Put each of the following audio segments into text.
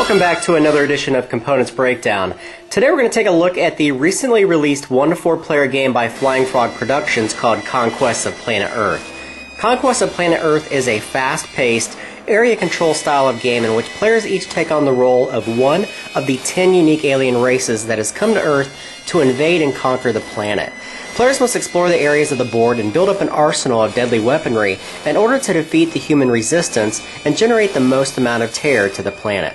Welcome back to another edition of Components Breakdown. Today we're going to take a look at the recently released 1 to 4 player game by Flying Frog Productions called Conquest of Planet Earth. Conquest of Planet Earth is a fast-paced, area control style of game in which players each take on the role of one of the 10 unique alien races that has come to Earth to invade and conquer the planet. Players must explore the areas of the board and build up an arsenal of deadly weaponry in order to defeat the human resistance and generate the most amount of terror to the planet.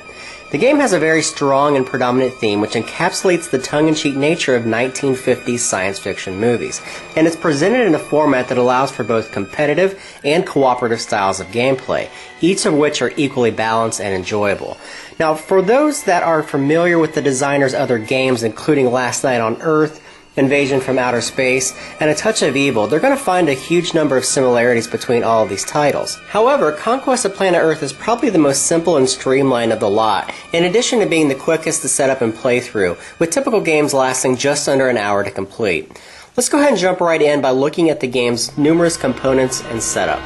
The game has a very strong and predominant theme which encapsulates the tongue-in-cheek nature of 1950s science fiction movies, and it's presented in a format that allows for both competitive and cooperative styles of gameplay, each of which are equally balanced and enjoyable. Now, for those that are familiar with the designer's other games, including Last Night on Earth, Invasion from Outer Space, and A Touch of Evil, they're going to find a huge number of similarities between all of these titles. However, Conquest of Planet Earth is probably the most simple and streamlined of the lot, in addition to being the quickest to set up and play through, with typical games lasting just under an hour to complete. Let's go ahead and jump right in by looking at the game's numerous components and setup.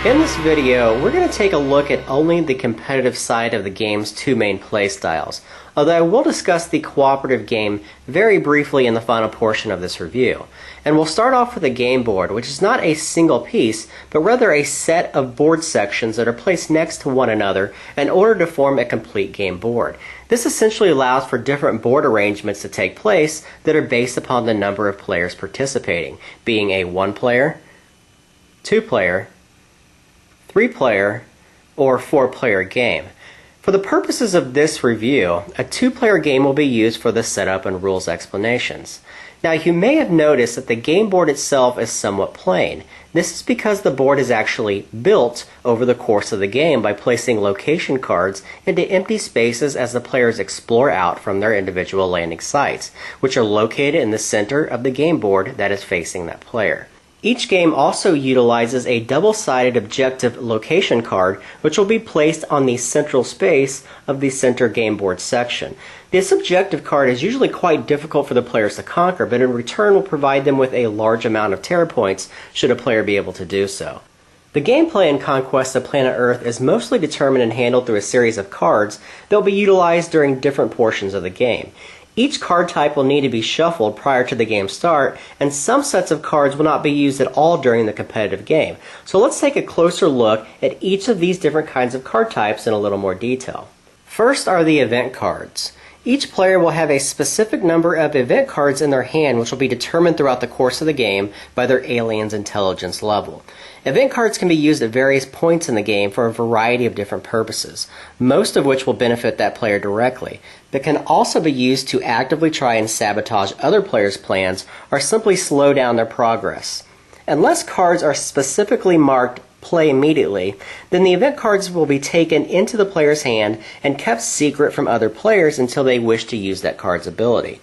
In this video, we're going to take a look at only the competitive side of the game's two main play styles, although I will discuss the cooperative game very briefly in the final portion of this review. And we'll start off with a game board, which is not a single piece, but rather a set of board sections that are placed next to one another in order to form a complete game board. This essentially allows for different board arrangements to take place that are based upon the number of players participating, being a 1-player, 2-player, 3-player, or 4-player game. For the purposes of this review, a 2-player game will be used for the setup and rules explanations. Now, you may have noticed that the game board itself is somewhat plain. This is because the board is actually built over the course of the game by placing location cards into empty spaces as the players explore out from their individual landing sites, which are located in the center of the game board that is facing that player. Each game also utilizes a double-sided objective location card, which will be placed on the central space of the center game board section. This objective card is usually quite difficult for the players to conquer, but in return will provide them with a large amount of terror points should a player be able to do so. The gameplay in Conquest of Planet Earth is mostly determined and handled through a series of cards that will be utilized during different portions of the game. Each card type will need to be shuffled prior to the game start, and some sets of cards will not be used at all during the competitive game. So let's take a closer look at each of these different kinds of card types in a little more detail. First are the event cards. Each player will have a specific number of event cards in their hand, which will be determined throughout the course of the game by their alien's intelligence level. Event cards can be used at various points in the game for a variety of different purposes, most of which will benefit that player directly, but can also be used to actively try and sabotage other players' plans or simply slow down their progress. Unless cards are specifically marked play immediately, then the event cards will be taken into the player's hand and kept secret from other players until they wish to use that card's ability.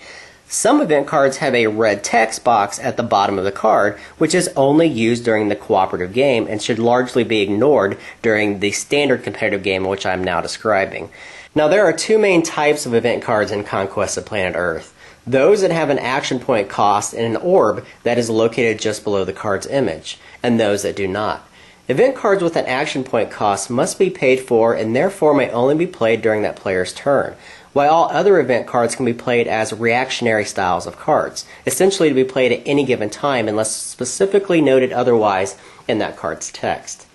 Some event cards have a red text box at the bottom of the card, which is only used during the cooperative game and should largely be ignored during the standard competitive game which I'm now describing. Now, there are two main types of event cards in Conquest of Planet Earth. Those that have an action point cost and an orb that is located just below the card's image, and those that do not. Event cards with an action point cost must be paid for and therefore may only be played during that player's turn, while all other event cards can be played as reactionary styles of cards, essentially to be played at any given time unless specifically noted otherwise in that card's text.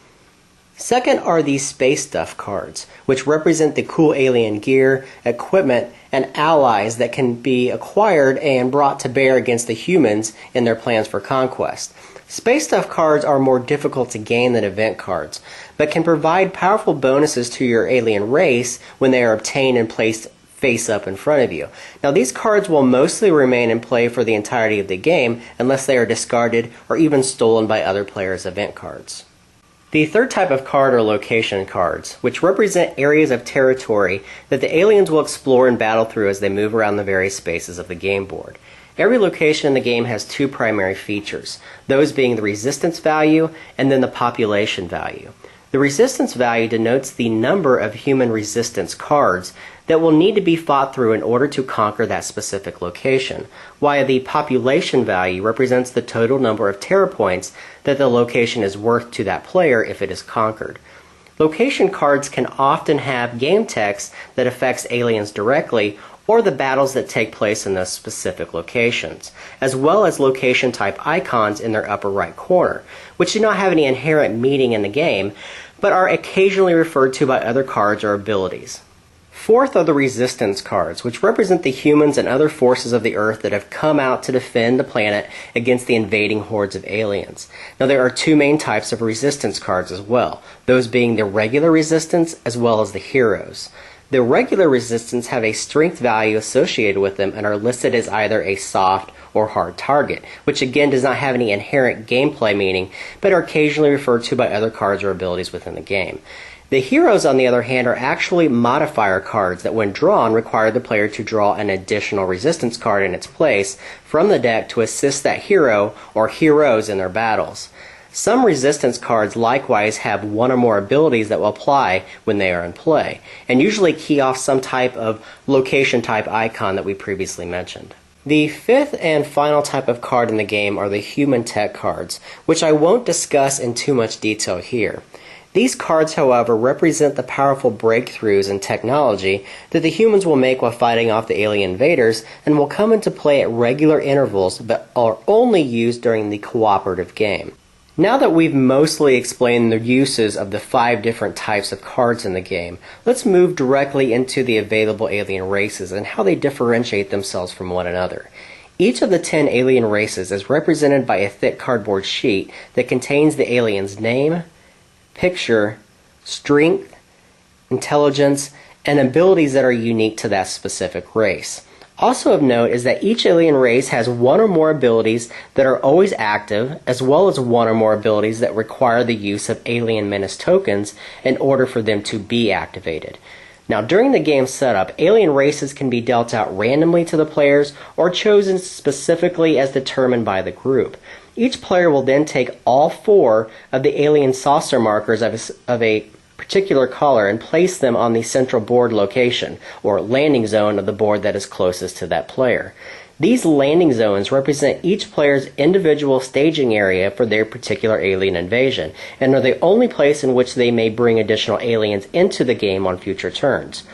Second are the Space Stuff cards, which represent the cool alien gear, equipment, and allies that can be acquired and brought to bear against the humans in their plans for conquest. Space Stuff cards are more difficult to gain than event cards, but can provide powerful bonuses to your alien race when they are obtained and placed face up in front of you. Now, these cards will mostly remain in play for the entirety of the game unless they are discarded or even stolen by other players' event cards. The third type of card are location cards, which represent areas of territory that the aliens will explore and battle through as they move around the various spaces of the game board. Every location in the game has two primary features, those being the resistance value and then the population value. The resistance value denotes the number of human resistance cards that will need to be fought through in order to conquer that specific location, while the population value represents the total number of terror points that the location is worth to that player if it is conquered. Location cards can often have game text that affects aliens directly or the battles that take place in those specific locations, as well as location type icons in their upper right corner, which do not have any inherent meaning in the game, but are occasionally referred to by other cards or abilities. Fourth are the resistance cards, which represent the humans and other forces of the Earth that have come out to defend the planet against the invading hordes of aliens. Now there are two main types of resistance cards as well, those being the regular resistance as well as the heroes. The regular resistance have a strength value associated with them and are listed as either a soft or hard target, which again does not have any inherent gameplay meaning, but are occasionally referred to by other cards or abilities within the game. The heroes, on the other hand, are actually modifier cards that, when drawn, require the player to draw an additional resistance card in its place from the deck to assist that hero or heroes in their battles. Some resistance cards likewise have one or more abilities that will apply when they are in play, and usually key off some type of location type icon that we previously mentioned. The fifth and final type of card in the game are the human tech cards, which I won't discuss in too much detail here. These cards, however, represent the powerful breakthroughs in technology that the humans will make while fighting off the alien invaders and will come into play at regular intervals but are only used during the cooperative game. Now that we've mostly explained the uses of the 5 different types of cards in the game, let's move directly into the available alien races and how they differentiate themselves from one another. Each of the 10 alien races is represented by a thick cardboard sheet that contains the alien's name, picture, strength, intelligence, and abilities that are unique to that specific race. Also of note is that each alien race has one or more abilities that are always active, as well as one or more abilities that require the use of alien menace tokens in order for them to be activated. Now, during the game setup, alien races can be dealt out randomly to the players or chosen specifically as determined by the group. Each player will then take all 4 of the alien saucer markers of a particular color and place them on the central board location, or landing zone of the board that is closest to that player. These landing zones represent each player's individual staging area for their particular alien invasion, and are the only place in which they may bring additional aliens into the game on future turns.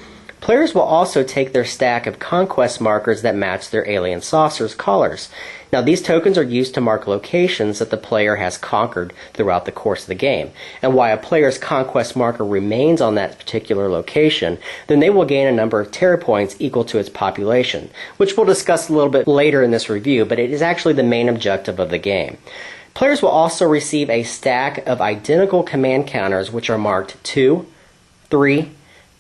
Players will also take their stack of Conquest markers that match their alien saucer's colors. Now, these tokens are used to mark locations that the player has conquered throughout the course of the game. And while a player's Conquest marker remains on that particular location, then they will gain a number of terror points equal to its population, which we'll discuss a little bit later in this review, but it is actually the main objective of the game. Players will also receive a stack of identical command counters which are marked 2, 3,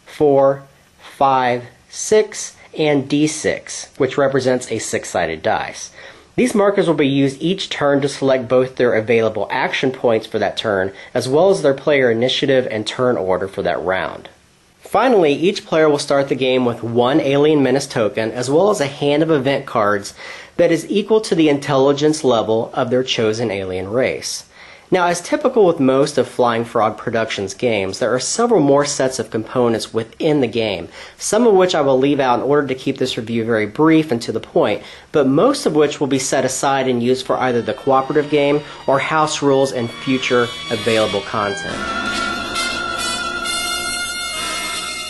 4, 5, 6, and D6, which represents a 6-sided dice. These markers will be used each turn to select both their available action points for that turn, as well as their player initiative and turn order for that round. Finally, each player will start the game with 1 alien menace token, as well as a hand of event cards that is equal to the intelligence level of their chosen alien race. Now, as typical with most of Flying Frog Productions games, there are several more sets of components within the game, some of which I will leave out in order to keep this review very brief and to the point, but most of which will be set aside and used for either the cooperative game or house rules and future available content.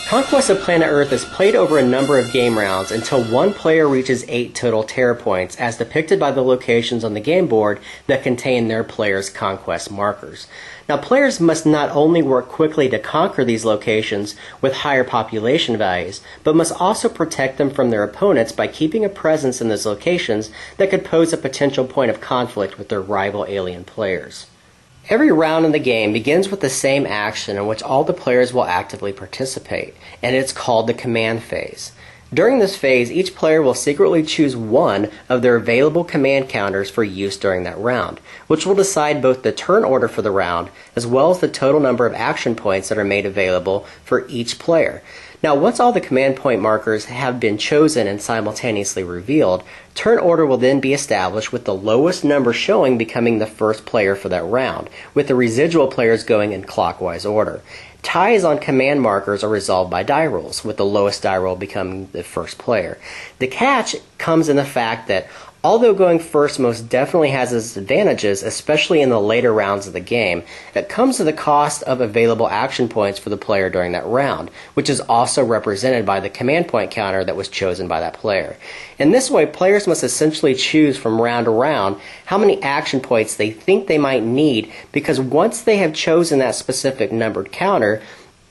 Conquest of Planet Earth is played over a number of game rounds until one player reaches 8 total terror points, as depicted by the locations on the game board that contain their player's conquest markers. Now, players must not only work quickly to conquer these locations with higher population values, but must also protect them from their opponents by keeping a presence in those locations that could pose a potential point of conflict with their rival alien players. Every round in the game begins with the same action in which all the players will actively participate, and it's called the command phase. During this phase, each player will secretly choose one of their available command counters for use during that round, which will decide both the turn order for the round as well as the total number of action points that are made available for each player. Now, once all the command point markers have been chosen and simultaneously revealed, turn order will then be established with the lowest number showing becoming the first player for that round, with the residual players going in clockwise order. Ties on command markers are resolved by die rolls, with the lowest die roll becoming the first player. The catch comes in the fact that Although going first most definitely has its advantages, especially in the later rounds of the game, it comes at the cost of available action points for the player during that round, which is also represented by the command point counter that was chosen by that player. In this way, players must essentially choose from round to round how many action points they think they might need, because once they have chosen that specific numbered counter,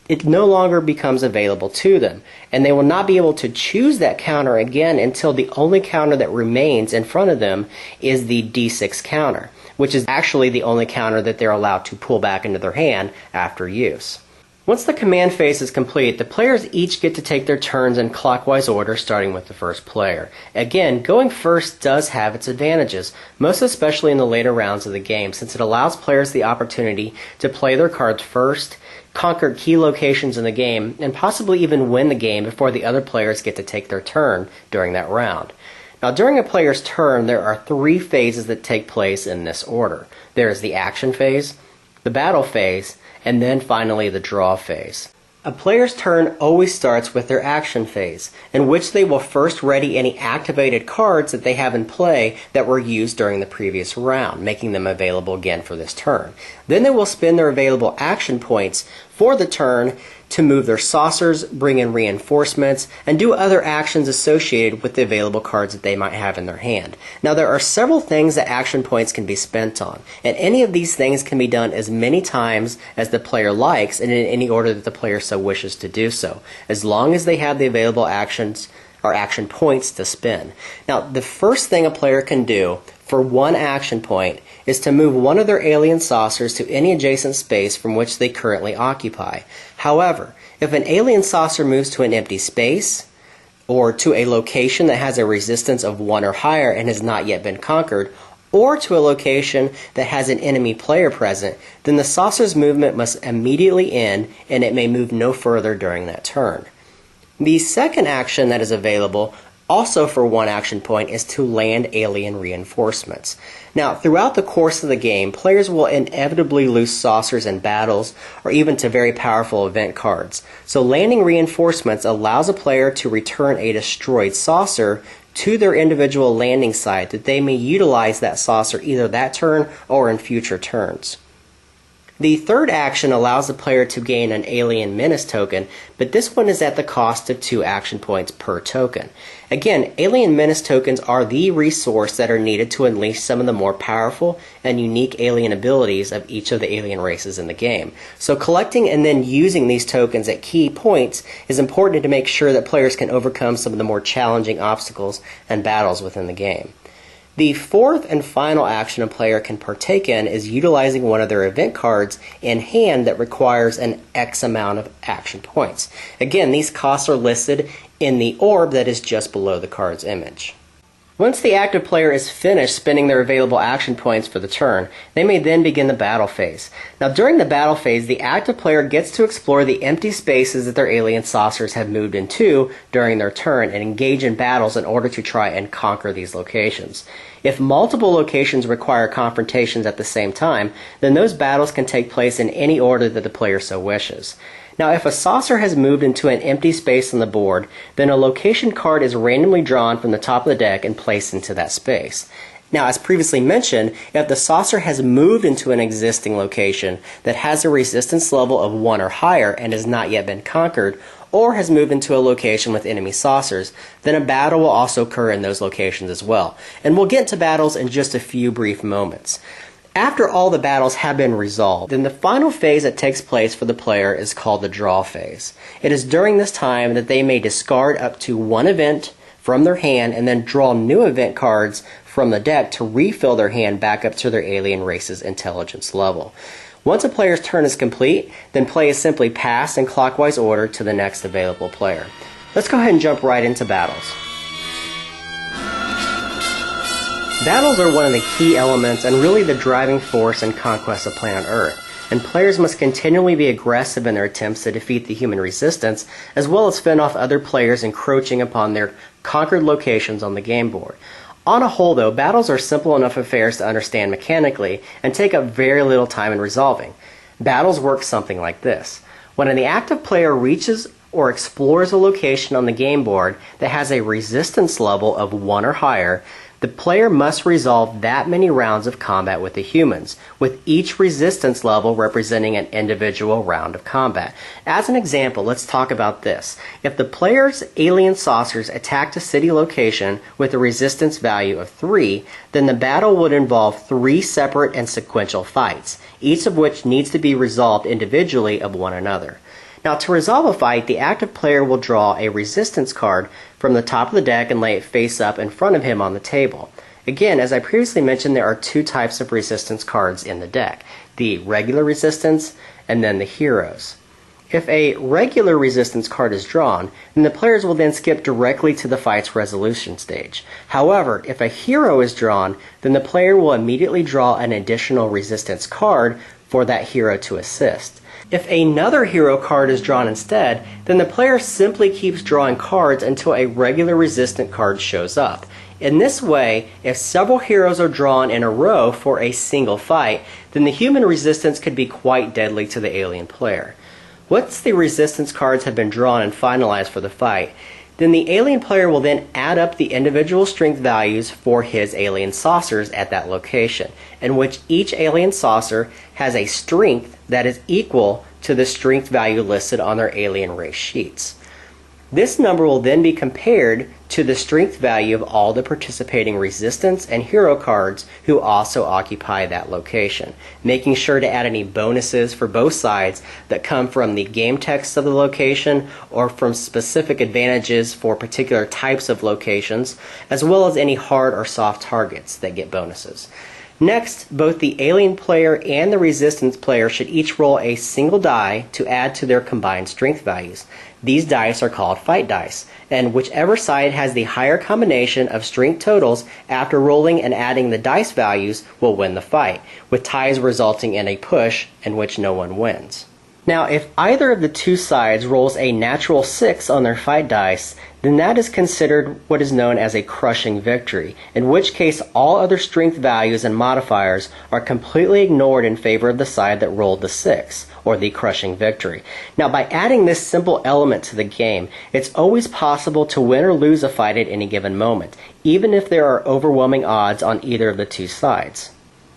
it no longer becomes available to them, and they will not be able to choose that counter again until the only counter that remains in front of them is the D6 counter, which is actually the only counter that they're allowed to pull back into their hand after use. Once the command phase is complete, the players each get to take their turns in clockwise order, starting with the first player. Again, going first does have its advantages, most especially in the later rounds of the game, since it allows players the opportunity to play their cards first, conquer key locations in the game, and possibly even win the game before the other players get to take their turn during that round. Now, during a player's turn, there are 3 phases that take place in this order. There is the action phase, the battle phase, and then finally the draw phase. A player's turn always starts with their action phase, in which they will first ready any activated cards that they have in play that were used during the previous round, making them available again for this turn. Then they will spend their available action points for the turn to move their saucers, bring in reinforcements, and do other actions associated with the available cards that they might have in their hand. Now, there are several things that action points can be spent on, and any of these things can be done as many times as the player likes and in any order that the player so wishes to do so, as long as they have the available actions or action points to spend. Now, the first thing a player can do for one action point is to move one of their alien saucers to any adjacent space from which they currently occupy. However, if an alien saucer moves to an empty space, or to a location that has a resistance of 1 or higher and has not yet been conquered, or to a location that has an enemy player present, then the saucer's movement must immediately end and it may move no further during that turn. The second action that is available, also for one action point, is to land alien reinforcements. Now, throughout the course of the game, players will inevitably lose saucers in battles or even to very powerful event cards. So landing reinforcements allows a player to return a destroyed saucer to their individual landing site that they may utilize that saucer either that turn or in future turns. The third action allows the player to gain an Alien Menace token, but this one is at the cost of 2 action points per token. Again, Alien Menace tokens are the resource that are needed to unleash some of the more powerful and unique alien abilities of each of the alien races in the game. So collecting and then using these tokens at key points is important to make sure that players can overcome some of the more challenging obstacles and battles within the game. The fourth and final action a player can partake in is utilizing one of their event cards in hand that requires an X amount of action points. Again, these costs are listed in the orb that is just below the card's image. Once the active player is finished spending their available action points for the turn, they may then begin the battle phase. Now, during the battle phase, the active player gets to explore the empty spaces that their alien saucers have moved into during their turn and engage in battles in order to try and conquer these locations. If multiple locations require confrontations at the same time, then those battles can take place in any order that the player so wishes. Now, if a saucer has moved into an empty space on the board, then a location card is randomly drawn from the top of the deck and placed into that space. Now, as previously mentioned, if the saucer has moved into an existing location that has a resistance level of 1 or higher and has not yet been conquered, or has moved into a location with enemy saucers, then a battle will also occur in those locations as well. And we'll get to battles in just a few brief moments. After all the battles have been resolved, then the final phase that takes place for the player is called the draw phase. It is during this time that they may discard up to 1 event from their hand and then draw new event cards from the deck to refill their hand back up to their alien race's intelligence level. Once a player's turn is complete, then play is simply passed in clockwise order to the next available player. Let's go ahead and jump right into battles. Battles are one of the key elements and really the driving force in Conquest of Planet Earth, and players must continually be aggressive in their attempts to defeat the human resistance, as well as fend off other players encroaching upon their conquered locations on the game board. On a whole, though, battles are simple enough affairs to understand mechanically and take up very little time in resolving. Battles work something like this. When the active player reaches or explores a location on the game board that has a resistance level of 1 or higher, The player must resolve that many rounds of combat with the humans, with each resistance level representing an individual round of combat. As an example, let's talk about this. If the player's alien saucers attacked a city location with a resistance value of 3, then the battle would involve 3 separate and sequential fights, each of which needs to be resolved individually of one another. Now, to resolve a fight, the active player will draw a resistance card from the top of the deck and lay it face up in front of him on the table. Again, as I previously mentioned, there are 2 types of resistance cards in the deck: the regular resistance and then the heroes. If a regular resistance card is drawn, then the players will then skip directly to the fight's resolution stage. However, if a hero is drawn, then the player will immediately draw an additional resistance card for that hero to assist. If another hero card is drawn instead, then the player simply keeps drawing cards until a regular resistant card shows up. In this way, if several heroes are drawn in a row for a single fight, then the human resistance could be quite deadly to the alien player. Once the resistance cards have been drawn and finalized for the fight, then the alien player will then add up the individual strength values for his alien saucers at that location, in which each alien saucer has a strength that is equal to the strength value listed on their alien race sheets. This number will then be compared to the strength value of all the participating resistance and hero cards who also occupy that location, making sure to add any bonuses for both sides that come from the game text of the location or from specific advantages for particular types of locations, as well as any hard or soft targets that get bonuses. Next, both the alien player and the resistance player should each roll a single die to add to their combined strength values. These dice are called fight dice, and whichever side has the higher combination of strength totals after rolling and adding the dice values will win the fight, with ties resulting in a push in which no one wins. Now, if either of the 2 sides rolls a natural 6 on their fight dice, then that is considered what is known as a crushing victory, in which case all other strength values and modifiers are completely ignored in favor of the side that rolled the 6, or the crushing victory. Now, by adding this simple element to the game, it's always possible to win or lose a fight at any given moment, even if there are overwhelming odds on either of the 2 sides.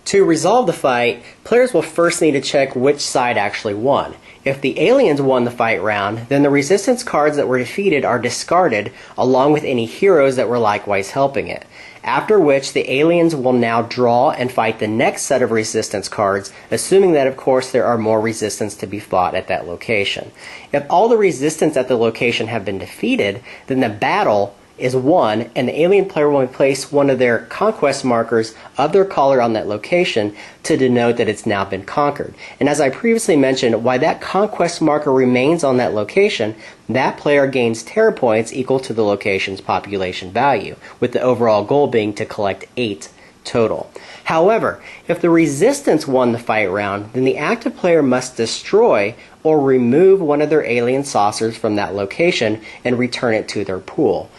To resolve the fight, players will first need to check which side actually won. If the aliens won the fight round, then the resistance cards that were defeated are discarded along with any heroes that were likewise helping it. After which, the aliens will now draw and fight the next set of resistance cards, assuming that of course there are more resistance to be fought at that location. If all the resistance at the location have been defeated, then the battle is won, and the alien player will place one of their conquest markers of their color on that location to denote that it's now been conquered. And as I previously mentioned, while that conquest marker remains on that location, that player gains terror points equal to the location's population value, with the overall goal being to collect 8 total. However, if the resistance won the fight round, then the active player must destroy or remove one of their alien saucers from that location and return it to their pool.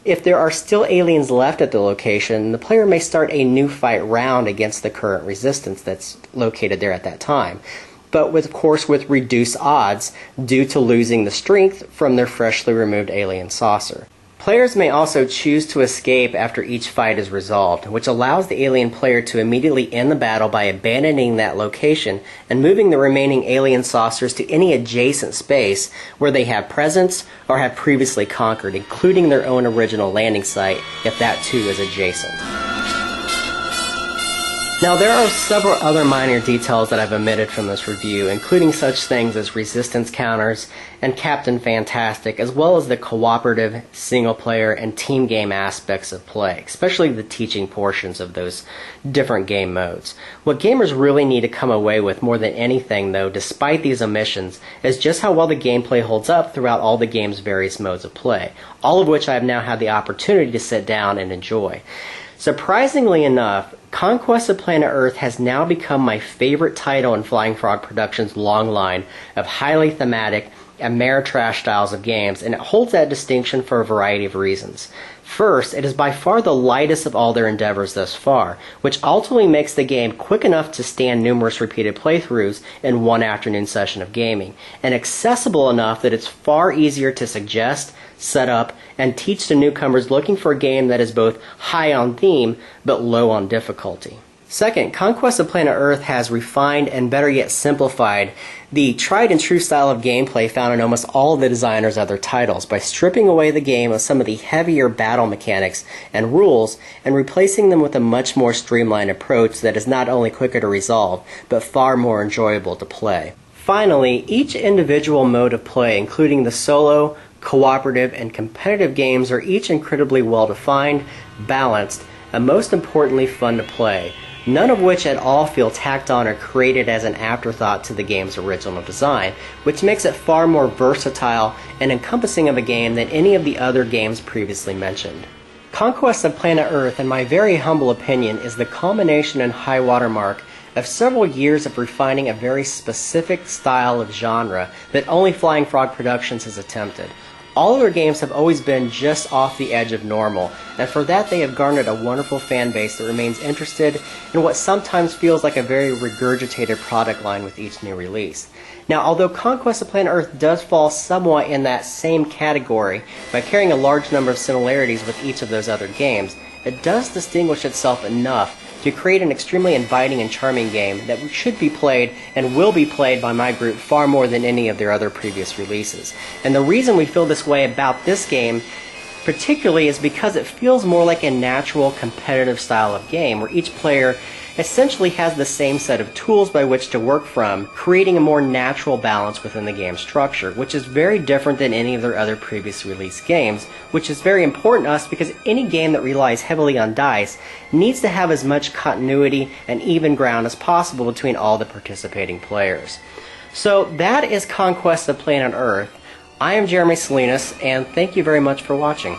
If there are still aliens left at the location, the player may start a new fight round against the current resistance that's located there at that time, but of course with reduced odds due to losing the strength from their freshly removed alien saucer. Players may also choose to escape after each fight is resolved, which allows the alien player to immediately end the battle by abandoning that location and moving the remaining alien saucers to any adjacent space where they have presence or have previously conquered, including their own original landing site if that too is adjacent. Now, there are several other minor details that I've omitted from this review, including such things as resistance counters and Captain Fantastic, as well as the cooperative, single-player, and team game aspects of play, especially the teaching portions of those different game modes. What gamers really need to come away with more than anything, though, despite these omissions, is just how well the gameplay holds up throughout all the game's various modes of play, all of which I have now had the opportunity to sit down and enjoy. Surprisingly enough, Conquest of Planet Earth has now become my favorite title in Flying Frog Productions' long line of highly thematic Ameritrash styles of games, and it holds that distinction for a variety of reasons. First, it is by far the lightest of all their endeavors thus far, which ultimately makes the game quick enough to stand numerous repeated playthroughs in one afternoon session of gaming, and accessible enough that it's far easier to suggest, set up, and teach to newcomers looking for a game that is both high on theme but low on difficulty. Second, Conquest of Planet Earth has refined and better yet simplified the tried and true style of gameplay found in almost all of the designers' other titles by stripping away the game of some of the heavier battle mechanics and rules and replacing them with a much more streamlined approach that is not only quicker to resolve but far more enjoyable to play. Finally, each individual mode of play, including the solo, cooperative, and competitive games, are each incredibly well defined, balanced, and most importantly fun to play, none of which at all feel tacked on or created as an afterthought to the game's original design, which makes it far more versatile and encompassing of a game than any of the other games previously mentioned. Conquest of Planet Earth, in my very humble opinion, is the culmination and high watermark of several years of refining a very specific style of genre that only Flying Frog Productions has attempted. All their games have always been just off the edge of normal, and for that they have garnered a wonderful fan base that remains interested in what sometimes feels like a very regurgitated product line with each new release. Now, although Conquest of Planet Earth does fall somewhat in that same category by carrying a large number of similarities with each of those other games, it does distinguish itself enough to create an extremely inviting and charming game that should be played and will be played by my group far more than any of their other previous releases. And the reason we feel this way about this game particularly is because it feels more like a natural competitive style of game where each player essentially has the same set of tools by which to work from, creating a more natural balance within the game structure, which is very different than any of their other previous released games, which is very important to us because any game that relies heavily on dice needs to have as much continuity and even ground as possible between all the participating players. So that is Conquest of Planet Earth. I am Jeremy Salinas, and thank you very much for watching.